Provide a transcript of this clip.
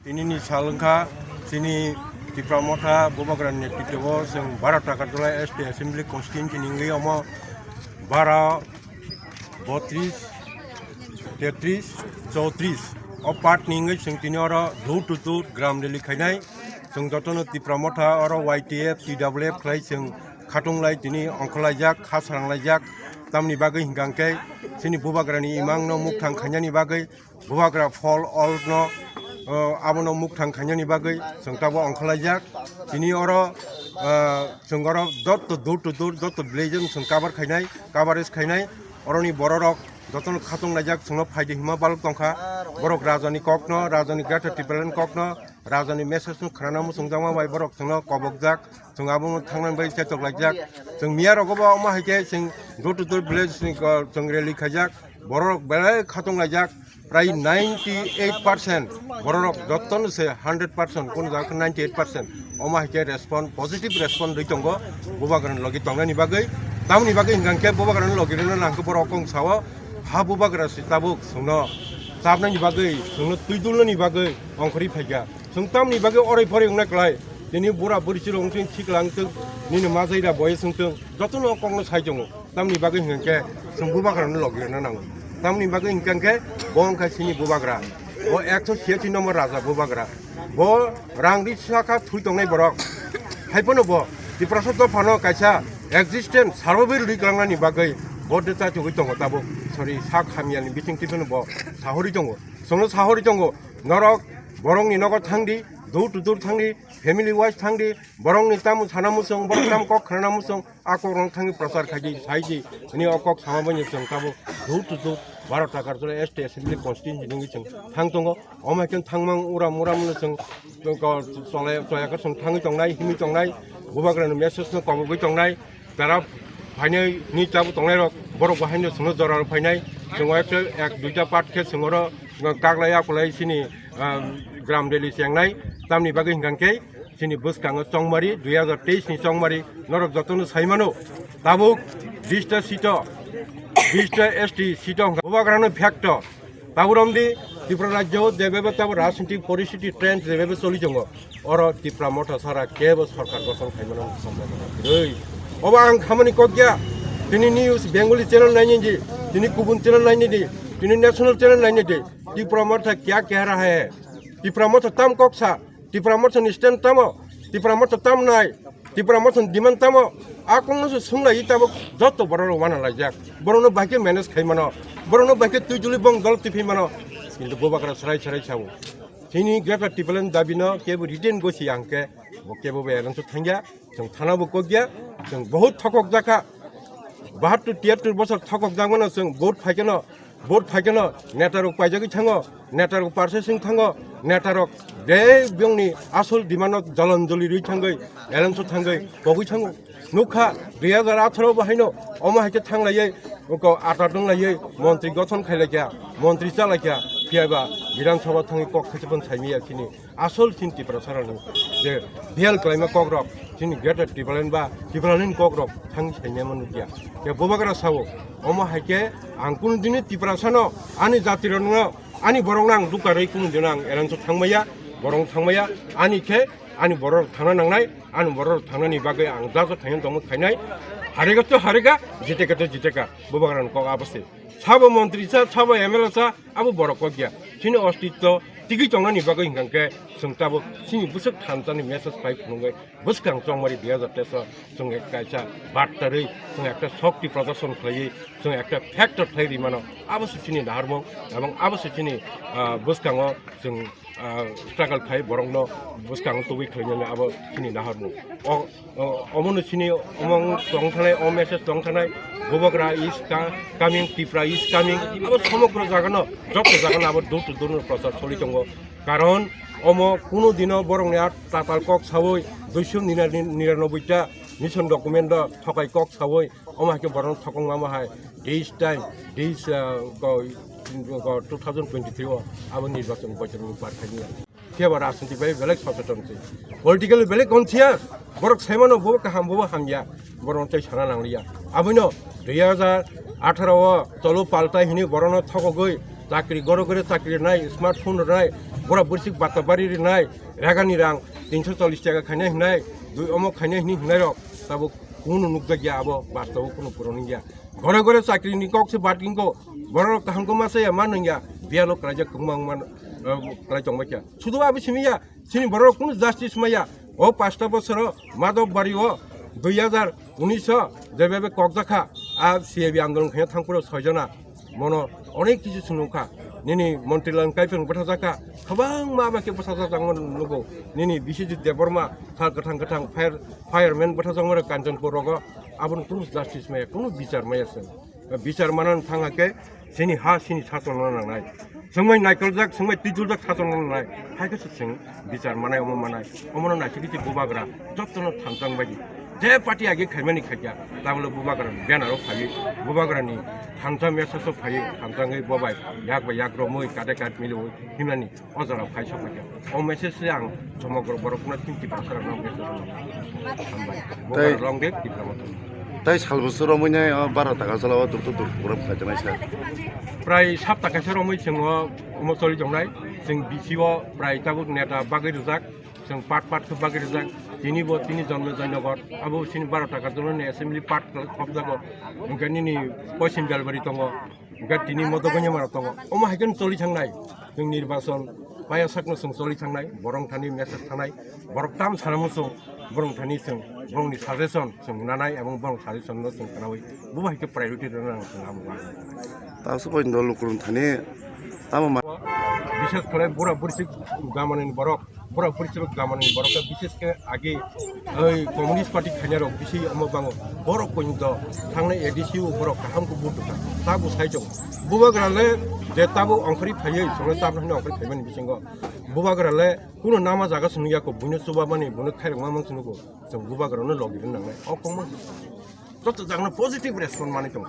Ini salengka sini di Pramota Bubagran netritewo sing Barat Takatulai SD Assembly Constituency ningli omo bara 32 33 34 opat ningli sing tini ora dhututur gram deli khainai sing jotono di Pramota ora YTF TWF khlai sing khatunglai tini ongkhlaijak khasranglajak tamni bagai hingangke sini Bubagrani imangno muktang khanyani bagai Bubagra fall all no abono muktang khanyani bagai sengtabo ongkhlaijak tini oro sengoro dot to blazing seng kabar khainai kabaris khainai oroni bororok joton khatung najak sengno phaide hima baluk tongkha borok rajani kokno rajani gata tipelen kokno rajani message no khranamu songjama bai borok sengno kobokjak seng abono thangnan bai setok lajak seng miarogoba oma haike seng dot to blaze seng rally khajak borok belai khatung najak প্রায় 98% বড়রক যতন সে 100% কোন জায়গা 98% অমা হিকে response positive response রইতঙ্গ বুবাগ্রান লগি তংনানি বাগৈ তামনি বাগৈ হিংগাংকে বুবাগ্রান লগিরনো নাংকে বড়কং Sao হা বুবাগ্রা সিতাবুক Suno চাবনানি বাগৈ Suno তুইদুলনি বাগৈ অংখরি ফাইগা সুং তামনি বাগৈ অरै ফरैংনাকলাই দিনি বুড়া বুড়িছি রংथिं थिखलांथों निनो मा जायरा बय सोंथों जतन अकंनो साइजों तामनि बागै हिंगांके जों बुबाग्रान लगिरनो नांगौ तामनि बागै हिंगांके बंखा सिनि बुबाग्रा ब 186 नम्बर राजा बुबाग्रा ब रांदि साखा थुइतंनाय बरक हाइपनो ब दिप्रसत फानो कायसा एक्जिस्टेंस सार्वभौम लिगलांनानि बागै ब डेटा थुइ दङ ताबो सरि सा खामियानि बिथिंथिफोनो ब साहरि दङ सोंनो साहरि दङ नरक बरंनि नगर थांदि दूर थांदि फेमिली वाइज थांदि बरंनि तामु सानामुसं बरंताम कक खनामुसं आकरं थांदि प्रचार खाजि साइजि नि अकक सामाबनि सं ताबो दूर 12 टाकार जले एसटी एसेम्बली कन्स्टिट्युन्सि नि जों थां दङ अमायकेन थांमां उराम जों सले सयाका सं थाङि दंनाय हिमि दंनाय बुबाग्रानो मेसेज न कबगै दंनाय दारा फाइनै नि ताबो दंनाय रक बर बाहायनो सनो जरार फाइनाय जों एक दुइटा पार्ट के सङर कागलाया कलाय सिनि ग्राम रेली सेंनाय तामनि बागै हिंगांके सिनि बसकाङो चंमारी 2023 नि चंमारी नरक जतन साइमानो ताबुक 20 टा सीट 20 टा एसटी सीट बुबाग्रानो फैक्टर ताबुरमदि त्रिपुरा राज्य जेबेबो ताबु राजनीतिक परिस्थिति ट्रेंड जेबेबो चलि दङ अर त्रिपुरा मथा सारा केबो सरकार गठन खाइमानो सम्भावना गै अबा आं खामानि कगया दिनै निउज बेंगली चैनल नायनि दिनै गुबुन चैनल नायनि दिनै नेशनल चैनल नायनि त्रिपुरा मथा क्या कह रहा है त्रिपुरा मथा ताम कक्सा त्रिपुरा मथा निस्टेन तामो त्रिपुरा मथा ताम नाय त्रिपुरा मथा दिमान तामो आकंनो सुंलाय ताबो जत बरनो वाना लाजाक बरनो बाके मैनेज खाइमानो बरनो बाके तुइजुलि बंग दल टिफिमानो किन्तु बुबाग्रा सराय सावो सिनि ग्रेटा टिपलेन दाबिनो केबो रिटेन गोसि आंके केबो बेरनसो थांगिया जों थानाबो कगिया जों बहुत थकक जाका 72-73 बছर थकक जागोन जों भोट फाइकेनो नेतारक पाइजागै थाङो नेतारक पारसेसिं थाङो नेतारक बे बिंनि आसल दिमानक जलनजलि रुइ थांगै एलेन्स थांगै बगै थाङो नुखा 2018 बाहायनो अमा हाइके थांलायै ओको आटा दंलायै मन्त्रि गठन खाइलायया मन्त्रि चालायया फियाबा विधानसभा थाङै कक खाइबन साइमिया खिनि आसल चिन्ति प्रसारन जे भेल क्लाइमा ककरक जोंनि ग्रेटर टिपलेन ककरक थाङि साइमियामोन गया के बुबाग्रा सावो अमा हाइके आं कुन दिनै त्रिपुरा सानो आनि जातिर नङा आनि बरं आं दुकारै कुन दिन आं एलान्स थांमाया बरं थांमाया आनिखे आनि बर थांना नांनाय आनि बर थांनानि बागै आं जाजो थांनो दङ खाइनाय हारेगा जितेका बुबाग्रान कक आबसे साबो मन्त्रि साबो एमएलए आबो बर कगिया सिनि अस्तित्व तिगै दंनानि बागै हिंगांके जों ताबो सिनि बुसक थानतानि मेसेज पाइ खुनुगै बुसकां चंमारी 2023 जों एक कायसा बार्तारै जों একটা শক্তি প্রদর্শন খাইयै जों একটা ফ্যাক্টর থাইরি मानो आबसे सिनि धर्म एवं आबसे सिनि बुसकाङो जों स्ट्रागल खाइ बरंनो बुसकाङो तबै खाइनानै आबो सिनि धर्म अमनो सिनि अमं दंथानाय अ मेसेज दंथानाय बुबाग्रा इज कामिं त्रिपुरा इज कामिं आबो समग्र जागानो जत जागानो आबो दूर प्रचार चलि दङ कारण अम कोनो दिन बरंनिया ताताल कक सावै 299टा মিশন ডকুমেন্ট থকাই কক সাবই অমাকে বরং থকং মামাহাই দিস টাইম দিস 2023 আবো নির্বাচন বছর পাঠাইনি কেবা রাজনীতি বাই বেলেগ সচেতনসি পলিটিক্যাল বেলেগ কনসিয়াস বরক সাইমানো বো কাহাম বো হাময়া বরং চাই সানা নাংলিয়া আবইনো 2018 চলো পাল্টাই হিনি বরং থকগই চাকরি গড় করে চাকরি নাই স্মার্টফোন নাই বড় বর্ষিক বাতাবাড়ি নাই রেগানি রাং 340 টাকা খাইনে হিনাই দুই অমক খাইনে হিনি হিনাই রক তাবো কোনো নুকজা গিয়া আবো বাস্তব কোনো পুরনি গিয়া ঘরে ঘরে চাকরি নি ককসে বাটিংকো বড় কাহামকো মাসে মান নঙ্গিয়া বিয়ালো রাজা কুমাং মান রাইজংবাইয়া শুধু আবি সিমিয়া সিনি বড় কোনো জাস্টিস মাইয়া ও 5টা বছর মাধব বাড়ি ও 2019 যেভাবে ককজাখা আর সিএবি আন্দোলন খাইয়া থাংপুরো 6 জনা মনো অনেক কিছু শুনুখা নিনি মন্ত্রীলান কাইফেন বঠাজাকা गोबां माबाके बसाजाजांमोन नंगौ निनि बिसिजित देबरमा थार गोथां फायारमेन बठाजांमोन कान्चनपुर रग आबुन कुनु जास्टिस माया कुनु बिचार मायासो बिचार मानन थाङाके सिनि हा सिनि सासन नांनाय जोंमै नायकलजाक जोंमै तिजुलजाक सासन नांनाय हायगोसो जों बिचार मानाय अमन नायसिगिति बुबाग्रा जत्तन थांजां बायदि जे पार्टी आगे खायमानि खायया ताबलो बुबाग्रा बेनारो फायो बुबाग्रानि थांजा मेसासो फायो थांजाङै बबाय याग्रो मै कादे काद मिलो हिमानि अजारा फायसा फायया अ मेसेज आं समग्र बरफना 50% नाम बेसर हामबाय बुबाग्रा लंदेब डिप्लोमेट তাই সাল বছর মইনে 12 টাকা চালাওয়া দুটো গরম খাইতে স্যার প্রায় 7 টাকাসो রमै जोङो मसलि जंनाय जों बिसिओ प्राय ताबु नेटा बागै रुजाक जों पाट बागै रुजाक तिनिबो तिनि जन्म जयनगर आबो सिनि 12 टाका जनो एसेम्बली पाट खब जागो ओंखायनि पश्चिम बेलबारि दङ ओंखाय तिनि मदगनि मारा दङ अमा हायगन चलि थांनाय जों निर्वाचन पाया साकनो जों चलि थांनाय बरंथानि मेसेज थानाय बरकटाम सारामुसो बरंथानि जों बरंनि साजेसन जों नानाय एबं बरं साजेसन जों खानावै बुबायके प्रायोरिटी दोना जों हामबा তাসো পইন দল করুন থানে তামা বিশেষ করে বড় পরিচিত গামানিন বরক বড় পরিচিত গামানিন বরক বিশেষ করে আগে ওই কমিউনিস্ট পার্টি খাইনার বিসি আমবাং বরক পইন্ত থাংনাय एडीसी বরক কাহামকো বুটুকা তাবু সাইজং বুবাগ্রালে যে তাবু অংখরি ফাইयै সঙ্গে তাবনানি অংখরি ফাইমানি बिसिंग बुबाग्राले कुनो नामा जागा सुनुयाको बुनो सुबामानि बुनो खाइरंमा मानसुनुको जों बुबाग्रानो लगिरन नांनाय अ कमन जत जागनो पजिटिव रेस्पन्स माने दं